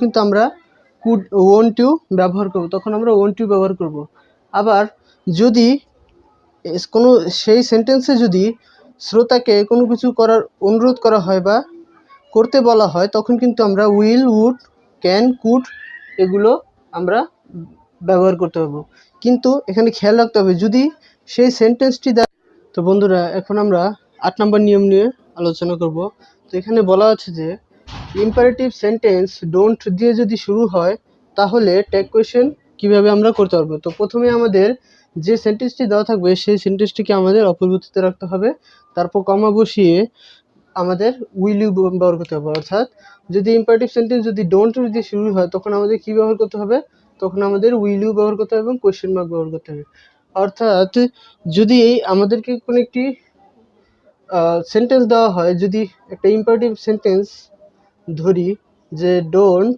কিন্তু আমরা could won't two ব্যবহার করব, তখন আমরা ওয়ন্ট টু ব্যবহার করব। আবার যদি কোনো সেই সেন্টেন্সে যদি শ্রোতাকে কোনো কিছু করার অনুরোধ করা হয় বা করতে বলা হয়, তখন কিন্তু আমরা উইল, উড, ক্যান, কুড এগুলো আমরা ব্যবহার করতে পারবো। কিন্তু এখানে খেয়াল রাখতে হবে যদি সেই সেন্টেন্সটি তো বন্ধুরা, এখন আমরা 8 নম্বর নিয়ম নিয়ে আলোচনা করব। তো এখানে বলা আছে যে ইম্পারেটিভ সেন্টেন্স ডোন্ট দিয়ে যদি শুরু হয় তাহলে ট্যাগ কোয়েশ্চেন কীভাবে আমরা করতে পারবো। তো প্রথমে আমাদের যে সেন্টেন্সটি দেওয়া থাকবে সেই সেন্টেন্সটিকে আমাদের অপরিবর্তিত রাখতে হবে, তারপর কমা বসিয়ে আমাদের উইল ইউ ব্যবহার করতে হবে। অর্থাৎ যদি ইম্পারেটিভ সেন্টেন্স যদি ডোন্ট দিয়ে শুরু হয় তখন আমাদের কী ব্যবহার করতে হবে, তখন আমাদের উইল ইউ ব্যবহার করতে হবে এবং কোয়েশ্চেন মার্ক ব্যবহার করতে হবে। অর্থাৎ যদি আমাদেরকে কোনো একটি সেন্টেন্স দেওয়া হয়, যদি একটা ইম্পারেটিভ সেন্টেন্স ধরি যে ডোন্ট